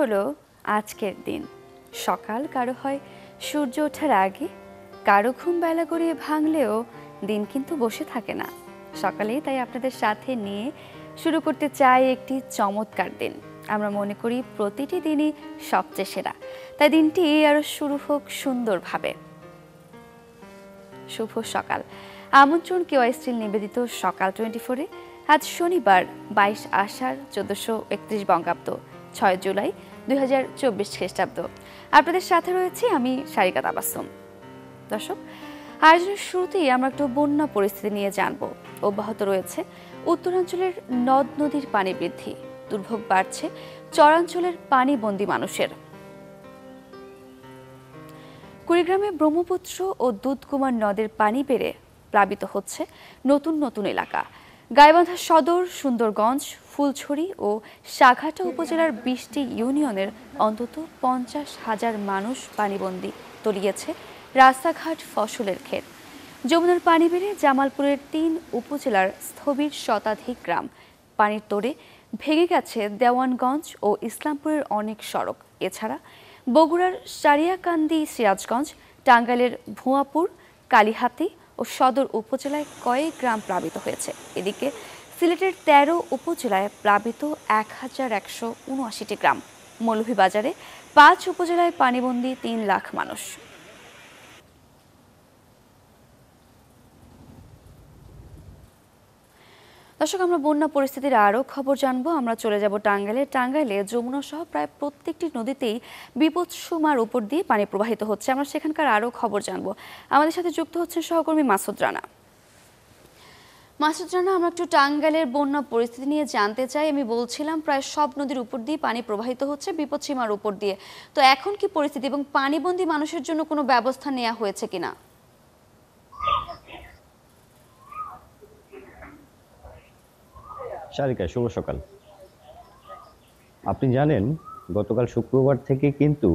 হলো আজকের দিন। সকাল কারো হয় সূর্য ওঠার আগে, কারো ঘুম বেলা গড়িয়ে ভাঙলেও দিন কিন্তু বসে থাকে না। সকালেই তাই আপনাদের সাথে নিয়ে শুরু করতে চাই একটি চমৎকার দিন। আমরা মনে করি প্রতিটি দিনই সবচেয়ে সেরা, তাই দিনটি আরো শুরু হোক সুন্দরভাবে। শুভ সকাল, আমন্ত্রণ কেওয়াই স্টিল নিবেদিত সকাল 24-এ। আজ শনিবার 22 আষাঢ় 1431 বঙ্গাব্দ, 6 জুলাই 2024 খ্রিস্টাব্দ। আপনাদের সাথে রয়েছি আমি সারিকা তাবাসসুম। দর্শক, আয়োজনের শুরুতেই আমরা একটু বন্যা পরিস্থিতি নিয়ে জানব। অব্যাহত রয়েছে উত্তরাঞ্চলের নদ নদীর পানি বৃদ্ধি, দুর্ভোগ বাড়ছে চরাঞ্চলের পানিবন্দী মানুষের। কুড়িগ্রামে ব্রহ্মপুত্র ও দুধকুমার নদের পানি বেড়ে প্লাবিত হচ্ছে নতুন নতুন এলাকা। গাইবান্ধা সদর, সুন্দরগঞ্জ, ফুলছড়ি ও সাঘাটা উপজেলার 20টি ইউনিয়নের অন্তত 50,000 মানুষ পানিবন্দী, তলিয়েছে রাস্তাঘাট, ফসলের ক্ষেত। যমুনার পানি বেড়ে জামালপুরের 3 উপজেলার স্থবির শতাধিক গ্রাম। পানির তোড়ে ভেঙে গেছে দেওয়ানগঞ্জ ও ইসলামপুরের অনেক সড়ক। এছাড়া বগুড়ার সারিয়াকান্দি, সিরাজগঞ্জ, টাঙ্গাইলের ভুয়াপুর, কালিহাতী ও সদর উপজেলায় কয়েক গ্রাম প্লাবিত হয়েছে। এদিকে সিলেটের 13 উপজেলায় প্লাবিত 1179টি গ্রাম। মৌলভীবাজারে 5 উপজেলায় পানিবন্দী 3 লাখ মানুষ। দর্শক, আমরা বন্যা পরিস্থিতির আরও খবর জানবো। আমরা চলে যাব টাঙ্গাইলে যমুনা সহ প্রায় প্রত্যেকটি নদীতেই বিপদসীমার উপর দিয়ে পানি প্রবাহিত হচ্ছে। আমরা সেখানকার আরও খবর জানবো। আমাদের সাথে যুক্ত হচ্ছেন সহকর্মী মাসুদ রানা। আমরা একটু টাঙ্গাইলের বন্যা পরিস্থিতি নিয়ে জানতে চাই। আমি বলছিলাম প্রায় সব নদীর উপর দিয়ে পানি প্রবাহিত হচ্ছে বিপদসীমার উপর দিয়ে, তো এখন কি পরিস্থিতি এবং পানিবন্দী মানুষের জন্য কোনো ব্যবস্থা নেওয়া হয়েছে কিনা? সারিকা, শুভ সকাল। আপনি জানেন গতকাল শুক্রবার থেকে কিন্তু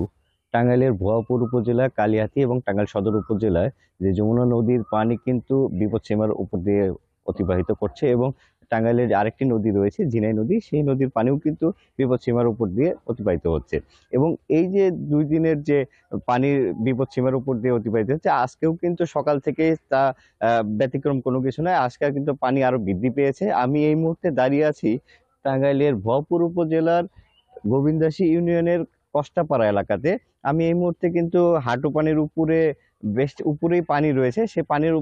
টাঙ্গাইলের ভুয়াপুর উপজেলা, কালিহাতী এবং টাঙ্গাইল সদর উপজেলায় যে যমুনা নদীর পানি কিন্তু বিপদসীমার উপর দিয়ে অতিবাহিত করছে এবং টাঙ্গাইলের আরেকটি নদী রয়েছে ঝিনাই নদী, সেই নদীর পানিও কিন্তু বিপদসীমার উপর দিয়ে অতিবাহিত হচ্ছে। এবং এই যে 2 দিনের যে পানির বিপদসীমার উপর দিয়ে অতিবাহিত হচ্ছে, আজকেও কিন্তু সকাল থেকে তা ব্যতিক্রম কোনো কিছু নয়। আজকে কিন্তু পানি আরো বৃদ্ধি পেয়েছে। আমি এই মুহূর্তে দাঁড়িয়ে আছি টাঙ্গাইলের ভুয়াপুর উপজেলার গোবিন্দাসী ইউনিয়নের কষ্টাপাড়া এলাকাতে। আমি এই মুহূর্তে কিন্তু হাঁটু পানির উপরে, বেশ উপরেই পানি রয়েছে। সে পানির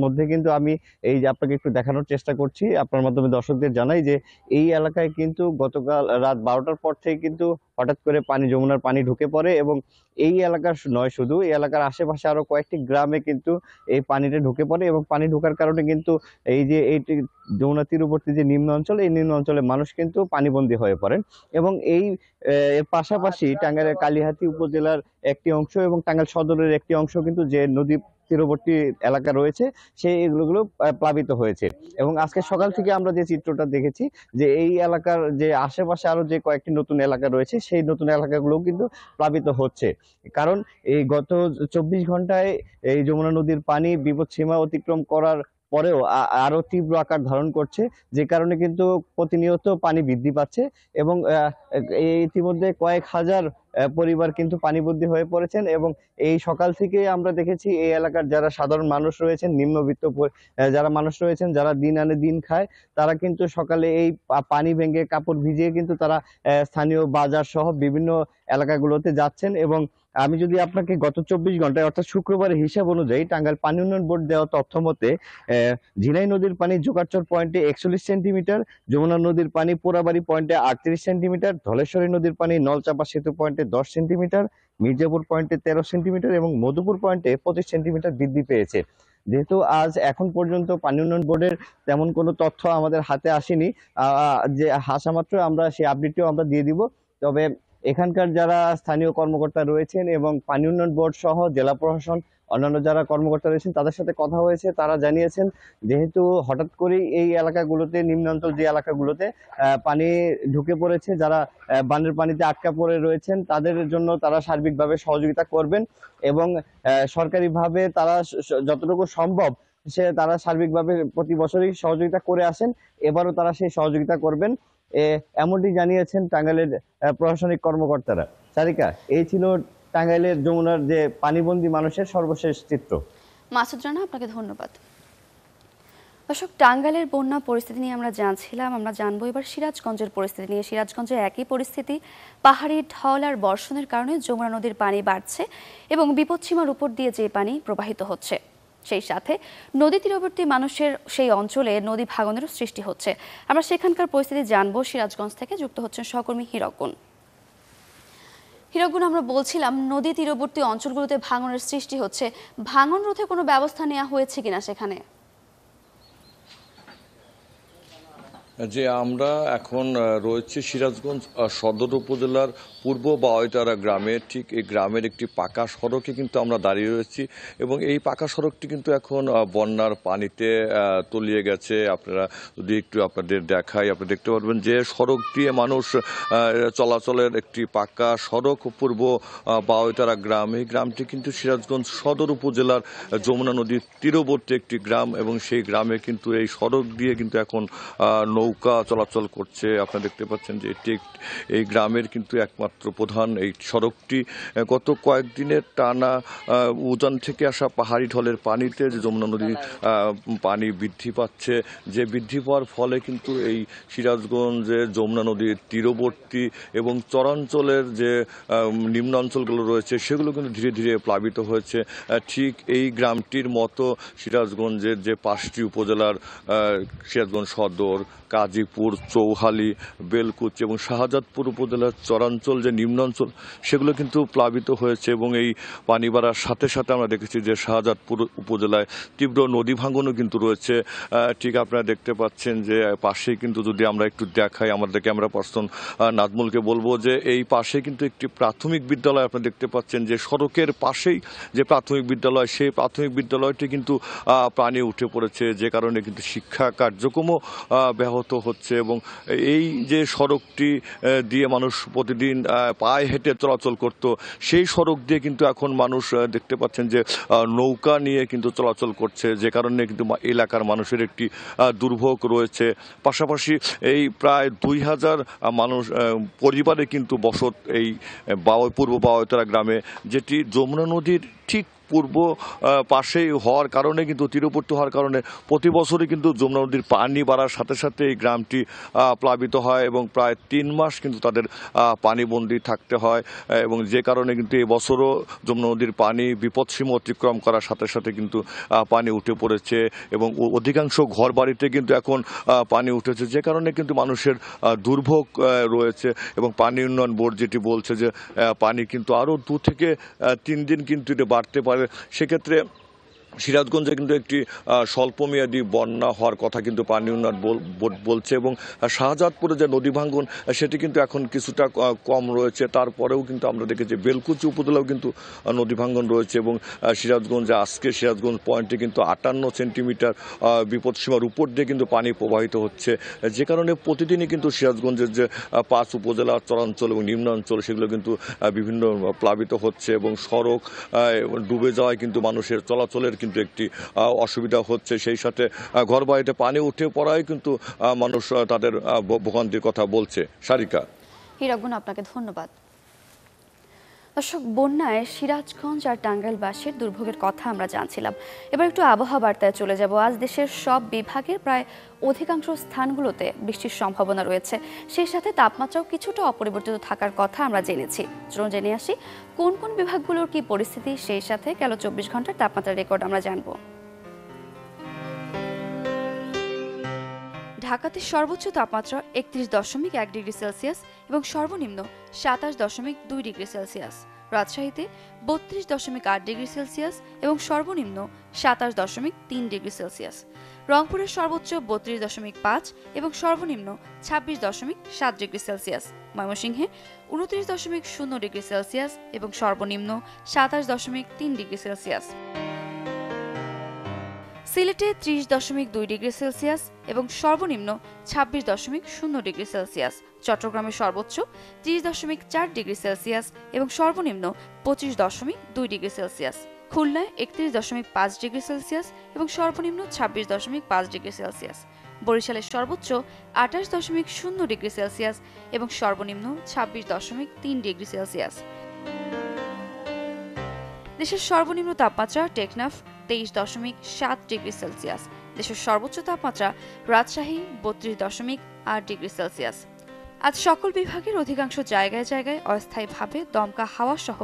মধ্যে কিন্তু আমি এই যে আপনাকে একটু দেখানোর চেষ্টা করছি, আপনার মাধ্যমে দর্শকদের জানাই যে এই এলাকায় কিন্তু গতকাল রাত 12টার পর থেকে কিন্তু হঠাৎ করে যমুনার পানি ঢুকে পড়ে এবং এই এলাকার নয়, শুধু এই এলাকার আশেপাশে আরো কয়েকটি গ্রামে কিন্তু এই পানিটা ঢুকে পড়ে এবং পানি ঢোকার কারণে কিন্তু এই যে যমুনা তীরবর্তী যে নিম্ন অঞ্চল, এই নিম্ন অঞ্চলের মানুষ কিন্তু পানিবন্দী হয়ে পড়েন। এবং এর পাশাপাশি টাঙ্গাইলের কালিহাতী উপজেলার একটি অংশ এবং টাঙ্গাইল সদরের একটি অংশ কিন্তু যে নদী তীরবর্তী এলাকা রয়েছে এগুলো প্লাবিত হয়েছে। এবং আজকে সকাল থেকে আমরা যে চিত্রটা দেখেছি যে এই এলাকার যে আশেপাশে আরো যে কয়েকটি নতুন এলাকা রয়েছে, সেই নতুন এলাকাগুলো কিন্তু প্লাবিত হচ্ছে। কারণ এই গত 24 ঘন্টায় এই যমুনা নদীর পানি বিপদসীমা অতিক্রম করার পরেও আরো তীব্র আকার ধারণ করছে, যে কারণে কিন্তু প্রতিনিয়ত পানি বৃদ্ধি পাচ্ছে এবং ইতিমধ্যে কয়েক হাজার পরিবার কিন্তু পানিবন্দী হয়ে পড়েছেন। এবং এই সকাল থেকে আমরা দেখেছি এই এলাকার যারা সাধারণ মানুষ রয়েছেন, নিম্নবিত্ত যারা মানুষ রয়েছেন, যারা দিন আনে দিন খায়, তারা কিন্তু সকালে এই পানি ভেঙে কাপড় ভিজিয়ে কিন্তু তারা স্থানীয় বাজার সহ বিভিন্ন এলাকাগুলোতে যাচ্ছেন। এবং আমি যদি আপনাকে গত 24 ঘন্টায় অর্থাৎ শুক্রবারের হিসাব অনুযায়ী টাঙ্গাইল পানি উন্নয়ন বোর্ড দেওয়া তথ্য মতে ঝিনাই নদীর পানি জোকারচর পয়েন্টে 41 সেন্টিমিটার, যমুনা নদীর পানি পোড়াবাড়ি পয়েন্টে 38 সেন্টিমিটার, ধলেশ্বরী নদীর পানি নলচাপা সেতু পয়েন্টে 10 সেন্টিমিটার, মির্জাপুর পয়েন্টে 13 সেন্টিমিটার এবং মধুপুর পয়েন্টে 25 সেন্টিমিটার বৃদ্ধি পেয়েছে। যেহেতু আজ এখন পর্যন্ত পানি উন্নয়ন বোর্ডের তেমন কোনো তথ্য আমাদের হাতে আসেনি, যে আসা মাত্র আমরা সেই আপডেটটিও আমরা দিয়ে দিব। তবে এখানকার যারা স্থানীয় কর্মকর্তা রয়েছেন এবং পানি উন্নয়ন বোর্ড সহ জেলা প্রশাসন, অন্যান্য যারা কর্মকর্তা রয়েছেন, তাদের সাথে কথা হয়েছে। তারা জানিয়েছেন যেহেতু হঠাৎ করেই এই এলাকাগুলোতে, নিম্নাঞ্চল যে এলাকাগুলোতে পানি ঢুকে পড়েছে, যারা বানের পানিতে আটকা পড়ে রয়েছেন, তাদের জন্য তারা সার্বিকভাবে সহযোগিতা করবেন এবং সরকারিভাবে তারা যতটুকু সম্ভব তারা সার্বিকভাবে প্রতি বছরই সহযোগিতা করে আসেন। এবারও তারা সেই সহযোগিতা করবেন। এমনটি জানিয়েছেন টাঙ্গাইলের প্রশাসনিক কর্মকর্তারা। সারিকা, এই ছিল টাঙ্গাইলের যমুনার যে পানিবন্দী মানুষের সর্বশেষ চিত্র। মাসুদ রানা, আপনাকে ধন্যবাদ। দর্শক, টাঙ্গাইলের বন্যা পরিস্থিতি নিয়ে আমরা জানছিলাম, আমরা জানবো এবার সিরাজগঞ্জের পরিস্থিতি নিয়ে। সিরাজগঞ্জে একই পরিস্থিতি, পাহাড়ি ঢল আর বর্ষণের কারণে যমুনা নদীর পানি বাড়ছে এবং বিপদসীমার উপর দিয়ে যে পানি প্রবাহিত হচ্ছে, সেই সাথে নদী তীরবর্তী মানুষের সেই অঞ্চলে নদী ভাঙনেরও সৃষ্টি হচ্ছে। আমরা সেখানকার পরিস্থিতি জানবো। সিরাজগঞ্জ থেকে যুক্ত হচ্ছেন সহকর্মী হিরকগুন। হিরকগুন, আমরা বলছিলাম নদী তীরবর্তী অঞ্চলগুলোতে ভাঙনের সৃষ্টি হচ্ছে, ভাঙন রোধে কোনো ব্যবস্থা নেওয়া হয়েছে কিনা সেখানে? যে আমরা এখন রয়েছে সিরাজগঞ্জ সদর উপজেলার পূর্ব বাওয়াইতারা গ্রামে, ঠিক এই গ্রামের একটি পাকা সড়কে কিন্তু আমরা দাঁড়িয়ে রয়েছি এবং এই পাকা সড়কটি কিন্তু এখন বন্যার পানিতে তলিয়ে গেছে। আপনারা যদি একটু আপনাদের দেখাই, আপনারা দেখতে পারবেন যে সড়ক দিয়ে মানুষ চলাচলের একটি পাকা সড়ক পূর্ব বাওয়াইতারা গ্রাম। এই গ্রামটি কিন্তু সিরাজগঞ্জ সদর উপজেলার যমুনা নদীর তীরবর্তী একটি গ্রাম এবং সেই গ্রামে কিন্তু এই সড়ক দিয়ে কিন্তু এখন নৌকা চলাচল করছে। আপনারা দেখতে পাচ্ছেন যে এটি এই গ্রামের কিন্তু একমাত্র প্রধান এই সড়কটি। গত কয়েকদিনের টানা উজান থেকে আসা পাহাড়ি ঢলের পানিতে যে যমুনা নদীর পানি বৃদ্ধি পাচ্ছে, যে বৃদ্ধি পাওয়ার ফলে কিন্তু এই সিরাজগঞ্জের যমুনা নদীর তীরবর্তী এবং চরাঞ্চলের যে নিম্নাঞ্চলগুলো রয়েছে সেগুলো কিন্তু ধীরে ধীরে প্লাবিত হয়েছে। ঠিক এই গ্রামটির মতো সিরাজগঞ্জের যে 5টি উপজেলার সিরাজগঞ্জ সদর, কাজীপুর, চৌহালি, বেলকুচি এবং শাহজাদপুর উপজেলার চরাঞ্চল যে নিম্নাঞ্চল সেগুলো কিন্তু প্লাবিত হয়েছে এবং এই পানি বাড়ার সাথে সাথে আমরা দেখেছি যে শাহজাদপুর উপজেলায় তীব্র নদী ভাঙনও কিন্তু রয়েছে। ঠিক আপনারা দেখতে পাচ্ছেন যে পাশেই কিন্তু, যদি আমরা একটু দেখাই, আমাদের ক্যামেরা পার্সন নাজমুলকে বলবো যে এই পাশে কিন্তু একটি প্রাথমিক বিদ্যালয় আপনারা দেখতে পাচ্ছেন যে সড়কের পাশেই যে প্রাথমিক বিদ্যালয়, সেই প্রাথমিক বিদ্যালয়টি কিন্তু পানি উঠে পড়েছে, যে কারণে কিন্তু শিক্ষা কার্যক্রমও ব্যাহত হচ্ছে এবং এই যে সড়কটি দিয়ে মানুষ প্রতিদিন পায়ে হেঁটে চলাচল করত, সেই সড়ক দিয়ে কিন্তু এখন মানুষ দেখতে পাচ্ছেন যে নৌকা নিয়ে কিন্তু চলাচল করছে, যে কারণে কিন্তু এলাকার মানুষের একটি দুর্ভোগ রয়েছে। পাশাপাশি এই প্রায় 2000 মানুষ পরিবারে কিন্তু বসত এই পূর্ব বাওয়াইতারা গ্রামে, যেটি যমুনা নদীর ঠিক পূর্ব পাশেই হওয়ার কারণে, কিন্তু তীরবর্তী হওয়ার কারণে প্রতি বছরই কিন্তু যমুনা নদীর পানি বাড়ার সাথে সাথে এই গ্রামটি প্লাবিত হয় এবং প্রায় 3 মাস কিন্তু তাদের পানিবন্দী থাকতে হয় এবং যে কারণে কিন্তু এই বছরও যমুনা নদীর পানি বিপদসীমা অতিক্রম করার সাথে সাথে কিন্তু পানি উঠে পড়েছে এবং অধিকাংশ ঘর বাড়িতে কিন্তু এখন পানি উঠেছে, যে কারণে কিন্তু মানুষের দুর্ভোগ রয়েছে এবং পানি উন্নয়ন বোর্ড যেটি বলছে যে পানি কিন্তু আরও 2 থেকে 3 দিন কিন্তু এটা বাড়তে পারে। সেক্ষেত্রে সিরাজগঞ্জে কিন্তু একটি স্বল্পমেয়াদী বন্যা হওয়ার কথা কিন্তু পানি উন্নয়ন বোর্ড বলছে এবং শাহজাদপুরে যে নদী ভাঙ্গন সেটি কিন্তু এখন কিছুটা কম রয়েছে। তারপরেও কিন্তু আমরা দেখেছি বেলকুচি উপজেলাও কিন্তু নদী ভাঙ্গন রয়েছে এবং সিরাজগঞ্জে আজকে সিরাজগঞ্জ পয়েন্টে কিন্তু 58 সেন্টিমিটার বিপদসীমার উপর দিয়ে কিন্তু পানি প্রবাহিত হচ্ছে, যে কারণে প্রতিদিনই কিন্তু সিরাজগঞ্জের যে 5 উপজেলার চরাঞ্চল এবং নিম্নাঞ্চল সেগুলো কিন্তু বিভিন্ন প্লাবিত হচ্ছে এবং সড়ক ডুবে যাওয়ায় কিন্তু মানুষের চলাচলের কিন্তু একটি অসুবিধা হচ্ছে। সেই সাথে ঘর বাড়িতে পানি উঠে পড়ায় কিন্তু মানুষ তাদের ভোগান্তির কথা বলছে। সারিকা, হিরকগুন, আপনাকে ধন্যবাদ। দর্শক, বন্যায় সিরাজগঞ্জ আর টাঙ্গাইলবাসীর দুর্ভোগের কথা আমরা জানছিলাম। এবার একটু আবহাওয়া বার্তায় চলে যাব। আজ দেশের সব বিভাগের প্রায় অধিকাংশ স্থানগুলোতে বৃষ্টির সম্ভাবনা রয়েছে, সেই সাথে তাপমাত্রাও কিছুটা অপরিবর্তিত থাকার কথা আমরা জেনেছি। চলুন জেনে আসি কোন কোন বিভাগগুলোর কি পরিস্থিতি, সেই সাথে গেল 24 ঘন্টার তাপমাত্রার রেকর্ড আমরা জানবো। ঢাকাতে সর্বোচ্চ তাপমাত্রা 31.1 ডিগ্রি সেলসিয়াস এবং সর্বনিম্ন 27.2 ডিগ্রি সেলসিয়াস। রাজশাহীতে 32.8 ডিগ্রি সেলসিয়াস এবং সর্বনিম্ন 27.3 ডিগ্রি সেলসিয়াস। রংপুরের সর্বোচ্চ 32.5 এবং সর্বনিম্ন 26.7 ডিগ্রি সেলসিয়াস। ময়মনসিংহে 29.0 ডিগ্রি সেলসিয়াস এবং সর্বনিম্ন 27.3 ডিগ্রি সেলসিয়াস। সিলেটে 30.2 ডিগ্রি সেলসিয়াস এবং সর্বনিম্ন 26.0 ডিগ্রি সেলসিয়াস। চট্টগ্রামে সর্বোচ্চ 30.4 ডিগ্রি সেলসিয়াস এবং সর্বনিম্ন 25.2 ডিগ্রি সেলসিয়াস। খুলনায় 31.5 ডিগ্রি সেলসিয়াস এবং সর্বনিম্ন 26.5 ডিগ্রি সেলসিয়াস। বরিশালের সর্বোচ্চ 28.0 ডিগ্রি সেলসিয়াস এবং সর্বনিম্ন 26.3 ডিগ্রি সেলসিয়াস। দেশের সর্বনিম্ন তাপমাত্রা টেকনাফ 23.7 ডিগ্রি সেলসিয়াস। দেশের সর্বোচ্চ তাপমাত্রা রাজশাহী 32.8 ডিগ্রি সেলসিয়াস। আজ সকল বিভাগের অধিকাংশ জায়গায় জায়গায় অস্থায়ীভাবে দমকা হাওয়া সহ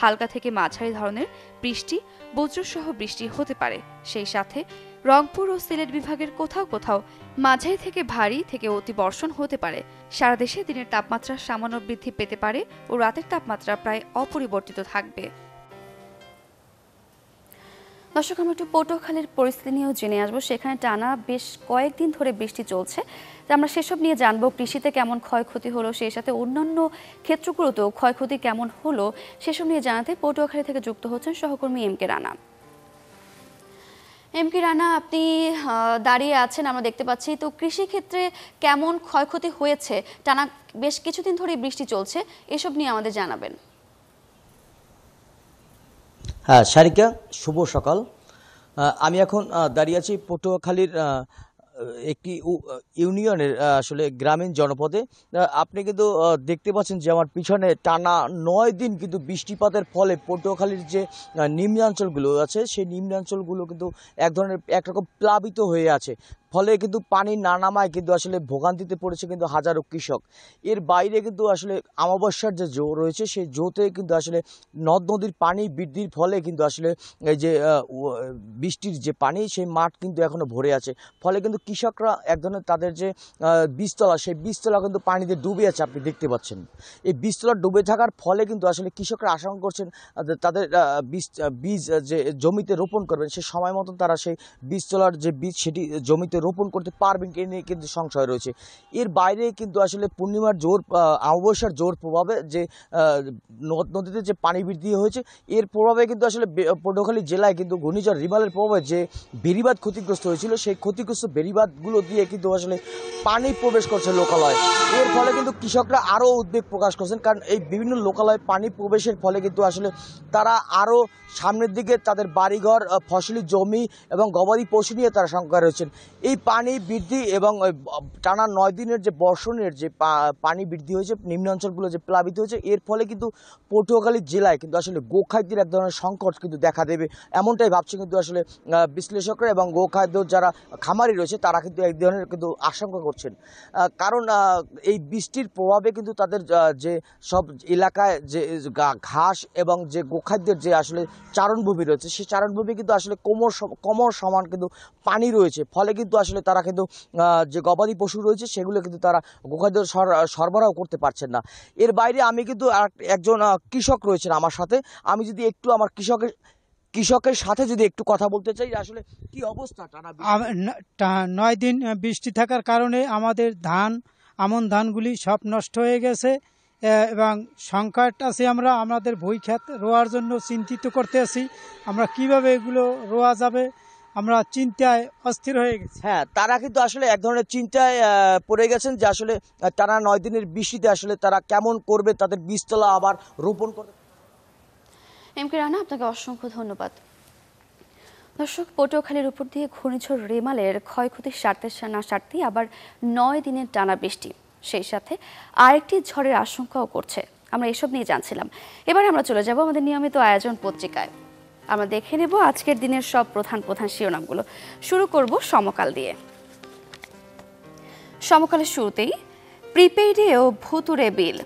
হালকা থেকে মাঝারি ধরনের বৃষ্টি, বজ্রসহ বৃষ্টি হতে পারে। সেই সাথে রংপুর ও সিলেট বিভাগের কোথাও কোথাও মাঝারি থেকে ভারী থেকে অতি বর্ষণ হতে পারে। সারা দেশে দিনের তাপমাত্রা সামান্য বৃদ্ধি পেতে পারে ও রাতের তাপমাত্রা প্রায় অপরিবর্তিত থাকবে। দর্শক, আমরা একটু পটুয়াখালীর পরিস্থিতি নিয়েও জেনে আসবো। সেখানে টানা বেশ কয়েকদিন ধরে বৃষ্টি চলছে। আমরা সেসব নিয়ে জানবো, কৃষিতে কেমন ক্ষয়ক্ষতি হলো, সেই সাথে অন্যান্য ক্ষেত্রগুলোতেও ক্ষয়ক্ষতি কেমন হলো সেসব নিয়ে জানাতে পটুয়াখালী থেকে যুক্ত হচ্ছেন সহকর্মী এম.কে. রানা। এম.কে. রানা, আপনি দাঁড়িয়ে আছেন, আমরা দেখতে পাচ্ছি। তো কৃষি ক্ষেত্রে কেমন ক্ষয়ক্ষতি হয়েছে? টানা বেশ কিছুদিন ধরে বৃষ্টি চলছে, এসব নিয়ে আমাদের জানাবেন। হ্যাঁ সারিকা, শুভ সকাল। আমি এখন দাঁড়িয়ে আছি পটুয়াখালীর একটি ইউনিয়নের আসলে গ্রামীণ জনপদে। আপনি কিন্তু দেখতে পাচ্ছেন যে আমার পিছনে টানা 9 দিন কিন্তু বৃষ্টিপাতের ফলে পটুয়াখালীর যে নিম্নাঞ্চলগুলো আছে সেই নিম্নাঞ্চলগুলো কিন্তু একরকম প্লাবিত হয়ে আছে। ফলে কিন্তু পানি না নামায় কিন্তু আসলে ভোগান্তিতে পড়েছে কিন্তু হাজারো কৃষক। এর বাইরে কিন্তু আসলে অমাবস্যার যে জো রয়েছে সেই জোতে কিন্তু আসলে নদ নদীর পানি বৃদ্ধির ফলে কিন্তু আসলে এই যে বৃষ্টির যে পানি সেই মাঠ কিন্তু এখনো ভরে আছে। ফলে কিন্তু কৃষকরা এক ধরনের তাদের যে বীজতলা সেই বীজতলা কিন্তু পানিতে ডুবে আছে। আপনি দেখতে পাচ্ছেন এই বীজতলা ডুবে থাকার ফলে কিন্তু আসলে কৃষকরা আশঙ্কা করছেন তাদের বীজ যে জমিতে রোপণ করবেন সে সময় মতন তারা সেই বীজতলার যে বীজ সেটি জমিতে রোপণ করতে পারবেন কি নিয়ে কিন্তু সংশয় রয়েছে। এর বাইরে কিন্তু আসলে পূর্ণিমার জোর অমাবস্যার জোর প্রভাবে যে নদ নদীতে যে পানি বৃদ্ধি হয়েছে এর প্রভাবে কিন্তু আসলে পটুয়াখালী জেলায় কিন্তু ঘূর্ণিঝড় রিমালের প্রভাবে যে বেড়িবাঁধ ক্ষতিগ্রস্ত হয়েছিল সেই ক্ষতিগ্রস্ত বেড়িবাঁধগুলো দিয়ে কিন্তু আসলে পানি প্রবেশ করছে লোকালয়ে। এর ফলে কিন্তু কৃষকরা আরও উদ্বেগ প্রকাশ করছেন, কারণ এই বিভিন্ন লোকালয়ে পানি প্রবেশের ফলে কিন্তু আসলে তারা আরও সামনের দিকে তাদের বাড়িঘর, ফসলি জমি এবং গবাদি পশু নিয়ে তারা শঙ্কা রয়েছেন। এই পানি বৃদ্ধি এবং টানা 9 দিনের যে বর্ষণের যে পানি বৃদ্ধি হয়েছে, নিম্নাঞ্চলগুলো যে প্লাবিত হয়েছে, এর ফলে কিন্তু পটুয়াখালী জেলায় কিন্তু আসলে গোখাদ্যের এক ধরনের সংকট কিন্তু দেখা দেবে এমনটাই ভাবছে কিন্তু আসলে বিশ্লেষকরা এবং গোখাদ্য যারা খামারি রয়েছে তারা কিন্তু এক ধরনের কিন্তু আশঙ্কা করছেন। কারণ এই বৃষ্টির প্রভাবে কিন্তু তাদের যে সব এলাকায় যে ঘাস এবং যে গোখাদ্যের যে আসলে চারণভূমি রয়েছে সেই চারণভূমি কিন্তু আসলে কোমর সমান কিন্তু পানি রয়েছে। ফলে কিন্তু আসলে তারা কিন্তু যে গবাদি পশু রয়েছে সেগুলো কিন্তু তারা গোখাদ্য সরবরাহ করতে পারছেন না। এর বাইরে আমি কিন্তু একজন কৃষক রয়েছেন আমার সাথে, আমি যদি একটু আমার কৃষকের সাথে যদি একটু কথা বলতে চাই আসলে কি অবস্থা। টানা 9 দিন বৃষ্টি থাকার কারণে আমাদের আমন ধানগুলি সব নষ্ট হয়ে গেছে এবং সংকট আছে। আমাদের ভুঁই ক্ষেত রোয়ার জন্য চিন্তিত করতে আছি, আমরা কিভাবে এগুলো রোয়া যাবে আমরা চিন্তায় অস্থির হয়ে গেছি। হ্যাঁ, তারা কিন্তু আসলে এক ধরনের চিন্তায় পড়ে গেছেন যে আসলে টানা 9 দিনের বৃষ্টিতে আসলে তারা কেমন করবে, তাদের বীজতলা আবার রোপণ করবে। এম.কে. রানা, আপনাকে অসংখ্য ধন্যবাদ। দর্শক, পটুয়াখালীর উপর দিয়ে ঘূর্ণিঝড় রেমালের ক্ষয়ক্ষতির সারতে আবার 9 দিনের টানা বৃষ্টি, সেই সাথে আরেকটি ঝড়ের আশঙ্কাও করছে। আমরা এসব নিয়ে জানছিলাম। এবার আমরা চলে যাব আমাদের নিয়মিত আয়োজন পত্রিকায়। আমরা দেখে নেব আজকের দিনের সব প্রধান শিরোনামগুলো। শুরু করব সমকাল দিয়ে। সমকালের শুরুতেই প্রিপেইডে ও ভুতুরে বিল,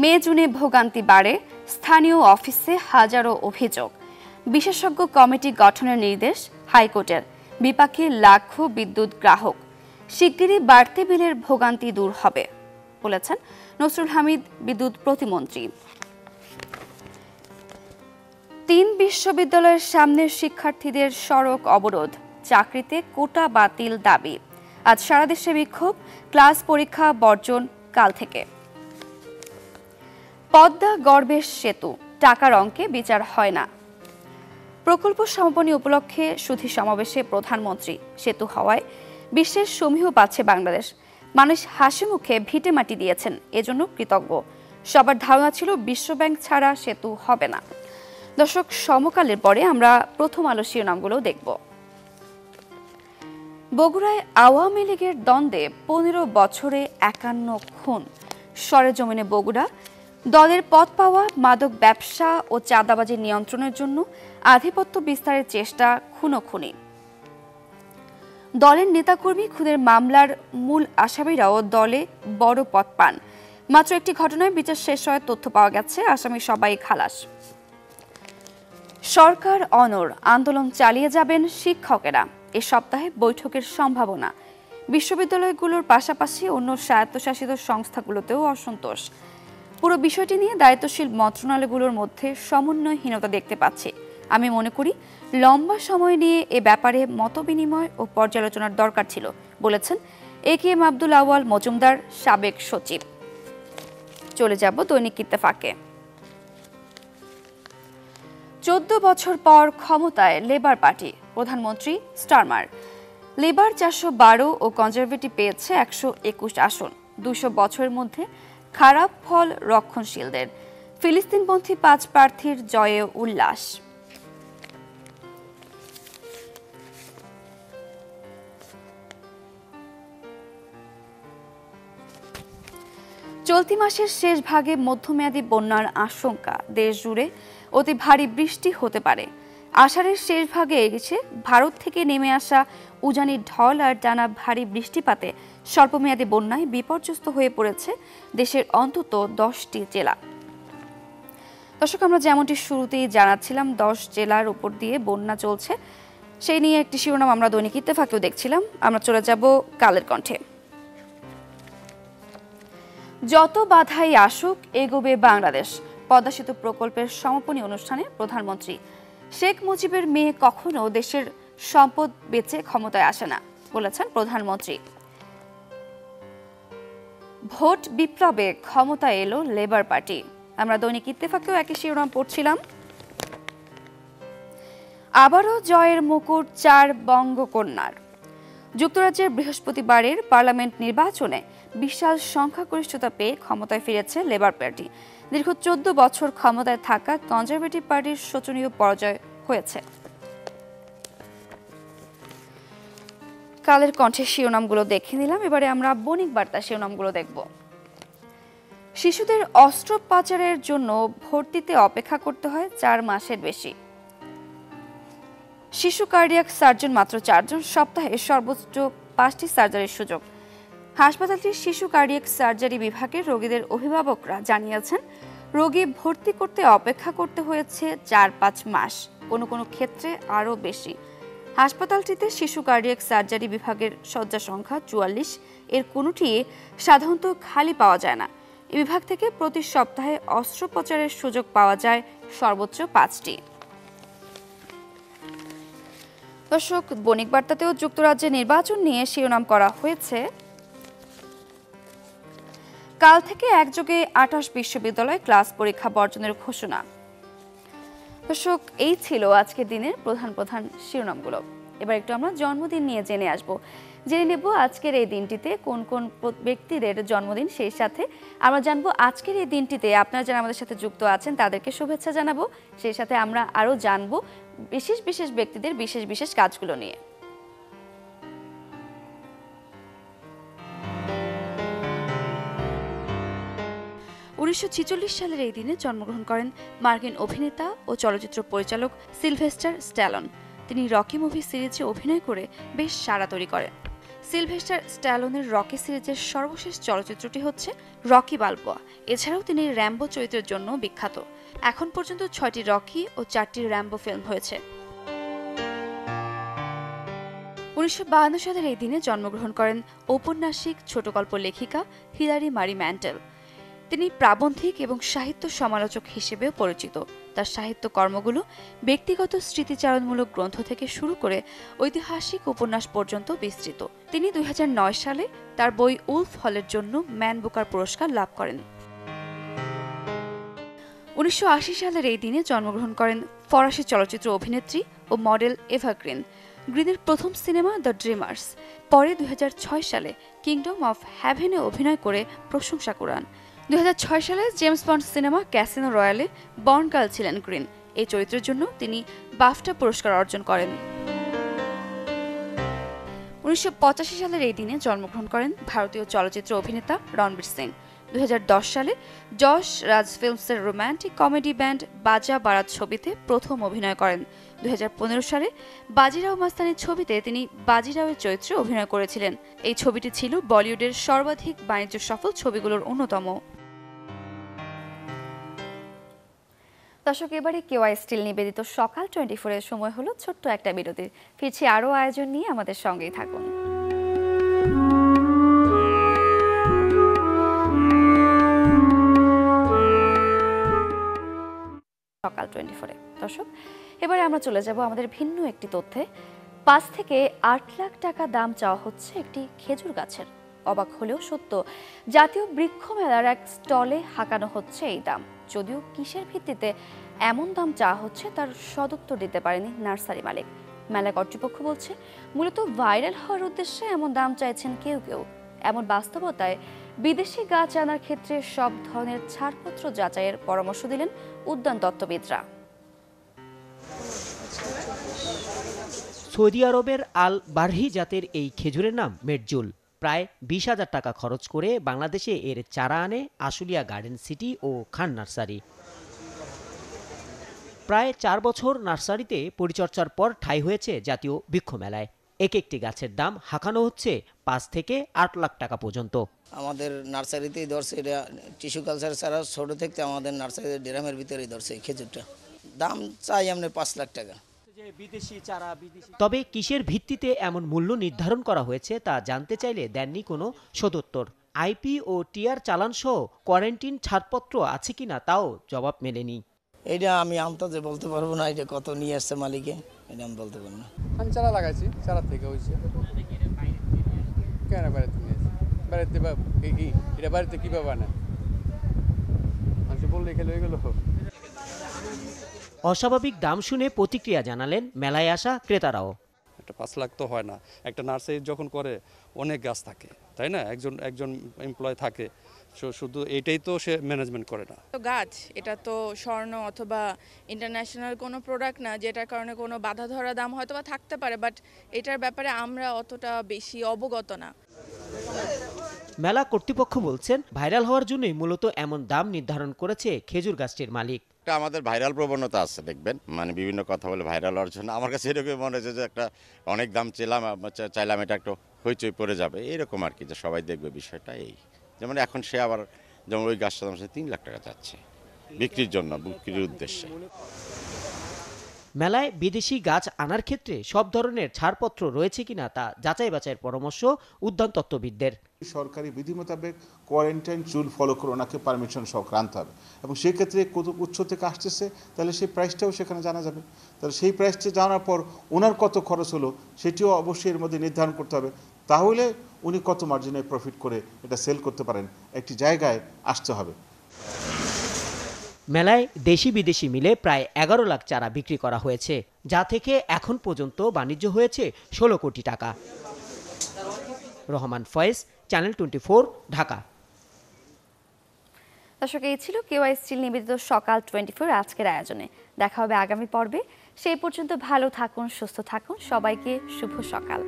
মে জুনে ভোগান্তি বাড়ে, স্থানীয় অফিসে হাজারো অভিযোগ, বিশেষজ্ঞ কমিটি গঠনের নির্দেশ হাইকোর্টের, বিপাকে লাখো বিদ্যুৎ গ্রাহক, শিগগিরই বাড়তি বিলের ভোগান্তি দূর হবে বলেছেন নসরুল হামিদ বিদ্যুৎ প্রতিমন্ত্রী। 3 বিশ্ববিদ্যালয়ের সামনে শিক্ষার্থীদের সড়ক অবরোধ, চাকরিতে কোটা বাতিল দাবি। আজ সারা দেশে বিক্ষোভ, ক্লাস পরীক্ষা বর্জন কাল থেকে। পদ্মা গর্বের সেতু, টাকার অঙ্কে বিচার হয় না। প্রকল্প সমাপনী উপলক্ষে সুধী সমাবেশে প্রধানমন্ত্রী, সেতু হওয়ায় বিশ্বের সমীহ পাচ্ছে বাংলাদেশ। মানুষ হাসি মুখে ভিটে মাটি দিয়েছেন, এজন্য কৃতজ্ঞ। সবার ধারণা ছিল বিশ্বব্যাংক ছাড়া সেতু হবে না। দর্শক, সমকালের পরে আমরা প্রথম আলো শিরোনামগুলো দেখব। বগুড়ায় আওয়ামী লীগের দ্বন্দ্বে 15 বছরে 51 খুন। সরেজমিনে বগুড়া দলের পদ পাওয়া মাদক ব্যবসা ও চাঁদাবাজি নিয়ন্ত্রণের জন্য আধিপত্য বিস্তারের চেষ্টা খুনোখুনি। দলের নেতাকর্মী খুনের মামলার মূল আসামিরাও দলে বড় পদ পান। মাত্র একটি ঘটনায় বিচার শেষ হওয়ার তথ্য পাওয়া গেছে, আসামি সবাই খালাস। সরকার অনড়, আন্দোলন চালিয়ে যাবেন শিক্ষকেরা। এ সপ্তাহে বৈঠকের সম্ভাবনা। বিশ্ববিদ্যালয়গুলোর পাশাপাশি অন্য স্বায়ত্তশাসিত সংস্থাগুলোতেও অসন্তোষ। পুরো বিষয়টি নিয়ে দায়িত্বশীল মন্ত্রণালয়গুলোর মধ্যে সমন্বয়হীনতা দেখতে পাচ্ছি। আমি মনে করি লম্বা সময় নিয়ে এ ব্যাপারে মতবিনিময় ও পর্যালোচনার দরকার ছিল, বলেছেন AKM আব্দুল আওয়াল মজুমদার, সাবেক সচিব। চলে যাব দৈনিক ইত্তেফাকে। 14 বছর পর ক্ষমতায় লেবার পার্টি, প্রধানমন্ত্রী স্টারমার। লেবার 412 ও কনজারভেটিভ পেয়েছে 121 আসন। 200 বছরের মধ্যে খারাপ ফল রক্ষণশীলদের। ফিলিস্তিনপন্থী 5 প্রার্থীর জয়ে উল্লাস। চলতি মাসের শেষ ভাগে মধ্যমেয়াদী বন্যার আশঙ্কা। দেশ জুড়ে অতি ভারী বৃষ্টি হতে পারে। আষাঢ়ের শেষ ভাগে এসে ভারত থেকে নেমে আসা উজানির ঢল আর টানা ভারী বৃষ্টিপাতে স্বল্পমেয়াদী বন্যায় বিপর্যস্ত হয়ে পড়েছে দেশের অন্তত 10টি জেলা। দর্শক, আমরা যেমনটি শুরুতেই জানাচ্ছিলাম 10 জেলার উপর দিয়ে বন্যা চলছে, সেই নিয়ে একটি শিরোনাম আমরা দৈনিক ইত্তেফাকেও দেখছিলাম। আমরা চলে যাব কালের কণ্ঠে। যত বাধাই আসুক এগোবে বাংলাদেশ। পদ্মা সেতু প্রকল্পের সমাপনী অনুষ্ঠানে প্রধানমন্ত্রী। শেখ মুজিবের মেয়ে কখনো দেশের সম্পদ বেচে ক্ষমতায় আসে না, বলেছেন প্রধানমন্ত্রী। ভোট বিপ্লবে ক্ষমতায় এলো লেবার পার্টি। আমরা দৈনিক ইত্তেফাকেও একই শিরোনাম পড়ছিলাম। আবারও জয়ের মুকুট 4 বঙ্গকন্যার। যুক্তরাজ্যের বৃহস্পতিবারের পার্লামেন্ট নির্বাচনে বিশাল সংখ্যাগরিষ্ঠতা পেয়ে ক্ষমতায় ফিরেছে লেবার পার্টি। দীর্ঘ 14 বছর ক্ষমতায় থাকা কনজারভেটিভ পার্টির শোচনীয় পরাজয় হয়েছে। কালের কণ্ঠের শিরোনামগুলো দেখে নিলাম, এবারে আমরা বণিক বার্তা শিরোনামগুলো দেখব। শিশুদের অস্ত্র পাচারের জন্য ভর্তিতে অপেক্ষা করতে হয় 4 মাসের বেশি। শিশু কার্ডিয়াক সার্জন মাত্র 4 জন, সপ্তাহে সর্বোচ্চ 5টি সার্জারির সুযোগ। হাসপাতালটির শিশু কার্ডিয়াক সার্জারি বিভাগের রোগীদের অভিভাবকরা জানিয়েছেন রোগী ভর্তি করতে অপেক্ষা করতে হয়েছে 4-5 মাস, কোনো কোনো ক্ষেত্রে আরও বেশি। হাসপাতালটিতে শিশু কার্ডিয়াক সার্জারি বিভাগের শয্যা সংখ্যা 44, এর কোনোটি সাধারণত খালি পাওয়া যায় না। এই বিভাগ থেকে প্রতি সপ্তাহে অস্ত্রোপচারের সুযোগ পাওয়া যায় সর্বোচ্চ 5টি। দর্শক, বণিক বার্তাতেও যুক্তরাজ্যে নির্বাচন নিয়ে শিরোনাম করা হয়েছে। কাল থেকে একযোগে 28 বিশ্ববিদ্যালয় ক্লাস পরীক্ষা বর্জনের ঘোষণা। দর্শক, এই ছিল আজকের দিনের প্রধান প্রধান শিরোনামগুলো। এবার একটু আমরা জন্মদিন নিয়ে জেনে নেব আজকের এই দিনটিতে কোন কোন ব্যক্তিদের জন্মদিন। সেই সাথে আমরা জানবো আজকের এই দিনটিতে আপনারা যারা আমাদের সাথে যুক্ত আছেন তাদেরকে শুভেচ্ছা জানাবো। সেই সাথে আমরা আরও জানবো বিশেষ বিশেষ ব্যক্তিদের বিশেষ বিশেষ কাজগুলো নিয়ে। 1946 সালের এই দিনে জন্মগ্রহণ করেন মার্কিন অভিনেতা ও চলচ্চিত্র পরিচালক সিলভেস্টার স্ট্যালোন। তিনি রকি মুভি সিরিজে অভিনয় করে বেশ সাড়া তৈরি করেন। সিলভেস্টার স্ট্যালোনের রকি সিরিজের সর্বশেষ চলচ্চিত্রটি হচ্ছে রকি বালবোয়া। এছাড়াও তিনি র্যাম্বো চরিত্রের জন্য বিখ্যাত। এখন পর্যন্ত 6টি রকি ও 4টি র্যাম্বো ফিল্ম হয়েছে। 1952 সালের এই দিনে জন্মগ্রহণ করেন ঔপন্যাসিক, ছোট গল্প লেখিকা হিলারি মারি ম্যান্টেল। তিনি প্রাবন্ধিক এবং সাহিত্য সমালোচক হিসেবেও পরিচিত। তার সাহিত্য কর্মগুলো ব্যক্তিগত স্মৃতিচারণমূলক গ্রন্থ থেকে শুরু করে ঐতিহাসিক উপন্যাস পর্যন্ত বিস্তৃত। তিনি 2009 সালে তার বই উলফ হলের জন্য ম্যান বুকার পুরস্কার লাভ করেন। 1980 সালের এই দিনে জন্মগ্রহণ করেন ফরাসি চলচ্চিত্র অভিনেত্রী ও মডেল এভা গ্রিন। গ্রিনের প্রথম সিনেমা দ্য ড্রিমার্স। পরে 2006 সালে কিংডম অফ হ্যাভেনে অভিনয় করে প্রশংসা কুড়ান। 2006 সালে James Bond cinema Casino Royale Bond girl ছিলেন গ্রিন। এই চরিত্রের জন্য তিনি বাফটা পুরস্কার অর্জন করেন। 1985 সালের এই দিনে জন্মগ্রহণ করেন ভারতীয় চলচ্চিত্র অভিনেতা রণবীর সিং। 2010 সালে Yash Raj ফিল্মসের romantic comedy band Baaja Baaraat ছবিতে প্রথম অভিনয় করেন। 2015 সালে বাজিরাও মাস্তানি ছবিতে তিনি বাজিরাওয়ের চরিত্রে অভিনয় করেছিলেন। এই ছবিটি ছিল বলিউডের সর্বাধিক বাণিজ্য সফল ছবিগুলোর অন্যতম। দর্শক, এবারে কেওয়াই স্টিল নিবেদিত সকাল 24 এর সময় হলো ছোট্ট একটা বিরতির। ফিরছি আরও আয়োজন নিয়ে, আমাদের সঙ্গেই থাকুন। সকাল 24 দর্শক, এবারে আমরা চলে যাব আমাদের ভিন্ন একটি তথ্যে। 5 থেকে 8 লাখ টাকা দাম চাওয়া হচ্ছে একটি খেজুর গাছের। অবাক হলেও সত্য, জাতীয় বৃক্ষ মেলার এক স্টলে হাঁকানো হচ্ছে এই দাম। যদিও কিসের ভিত্তিতে এমন দাম চাওয়া হচ্ছে তার সদুত্তর দিতে পারেনি নার্সারি মালিক। মেলা কর্তৃপক্ষ বলছে মূলত ভাইরাল হওয়ার উদ্দেশ্যে এমন দাম চাইছেন কেউ কেউ। এমন বাস্তবতায় বিদেশি গাছ আনার ক্ষেত্রে সব ধরনের ছাড়পত্র যাচাইয়ের পরামর্শ দিলেন উদ্যান তত্ত্ববিদরা। সৌদি আরবের আল বারহি জাতের এই খেজুরের নাম মেটজুল। প্রায় 20,000 টাকা খরচ করে বাংলাদেশে এর চারা আনে আশুলিয়া গার্ডেন সিটি ও খান নার্সারি। প্রায় 4 বছর নার্সারিতে পরিচর্যার পর ঠাঁই হয়েছে জাতীয় বৃক্ষ মেলায়। এক একটি গাছের দাম হাঁকানো হচ্ছে 5 থেকে 8 লাখ টাকা পর্যন্ত। আমাদের নার্সারিতেই ধরছে, এটা টিস্যু কালচার ছাড়া ছোটো থেকে আমাদের নার্সারিতে ড্রামের ভিতরেই ধরছে এই খেজুরটা। দাম চাই আমরা 5 লাখ টাকা। তবে কিসের ভিত্তিতে এমন মূল্য নির্ধারণ করা হয়েছে তা জানতে চাইলে দেননি কোনো সদুত্তর। আইপি ও টিআর চালান সহ কোয়ারেন্টিন ছাড়পত্র আছে কিনা তাও জবাব মেলেনি। এটা আমি আন্দাজে বলতে পারবো না, এটা কত নিয়ে আসছে মালিকে, এটা আমি বলতে পারবো না। আমি চারা লাগাইছি, চারা থেকে হয়েছে। কেন বাড়িতে নিয়ে আসি? বাড়িতে এটা বাড়িতে কীভাবে বানায়? মানুষ বললে খেলে হয়ে গেল। অস্বাভাবিক দাম শুনে প্রতিক্রিয়া জানালেন মেলায় আসা ক্রেতারাও। একটা 5 লাখ তো হয় না। একটা নার্সারি যখন করে অনেক গাছ থাকে, তাই না? একজন এমপ্লয় থাকে, শুধু এটাই তো সে ম্যানেজমেন্ট করে না। তো গাছ এটা তো স্বর্ণ অথবা ইন্টারন্যাশনাল কোনো প্রোডাক্ট না, যেটার কারণে কোনো বাধা ধরা দাম হয়তো বা থাকতে পারে, বাট এটার ব্যাপারে আমরা অতটা বেশি অবগত না। মেলা কর্তৃপক্ষ বলছেন ভাইরাল হওয়ার জন্যই মূলত এমন দাম নির্ধারণ করেছে খেজুর গাছটির মালিক। আমাদের ভাইরাল প্রবণতা আছে, দেখবেন, মানে বিভিন্ন কথা বলে ভাইরাল হওয়ার জন্য। আমার কাছে এরকম মনে হচ্ছে যে একটা অনেক দাম চাইলাম এটা একটু হইচই পড়ে যাবে, এরকম আর কি, যে সবাই দেখবে বিষয়টা। এই যেমন এখন সে আবার যেমন ওই গাছটা দাম 3 লাখ টাকা যাচ্ছে বিক্রির জন্য, বিক্রির উদ্দেশ্যে। মেলায় বিদেশি গাছ আনার ক্ষেত্রে সব ধরনের ছাড়পত্র রয়েছে কিনা তা যাচাই বাছাইয়ের পরামর্শ উদ্যান তত্ত্ববিদদের। সরকারি বিধি মোতাবেক কোয়ারেন্টাইন চুল ফলো করে ওনাকে পারমিশন সংক্রান্ত হবে, এবং সেক্ষেত্রে কত উৎস থেকে আসতেছে তাহলে সেই প্রাইসটাও সেখানে জানা যাবে। তাহলে সেই প্রাইসটা জানার পর ওনার কত খরচ হলো সেটিও অবশ্যই এর মধ্যে নির্ধারণ করতে হবে। তাহলে উনি কত মার্জিনে প্রফিট করে এটা সেল করতে পারেন, একটি জায়গায় আসতে হবে। মেলায় দেশি বিদেশি মিলে প্রায় 11 লাখ চারা বিক্রি করা হয়েছে, যা থেকে এখন পর্যন্ত বাণিজ্য হয়েছে 16 কোটি টাকা। রহমান ফয়েজ, চ্যানেল 24, ঢাকা। দর্শক, এই ছিল কেওয়াই স্টিল নিবেদিত সকাল 24 আজকের আয়োজনে। দেখা হবে আগামী পর্বে। সেই পর্যন্ত ভালো থাকুন, সুস্থ থাকুন। সবাইকে শুভ সকাল।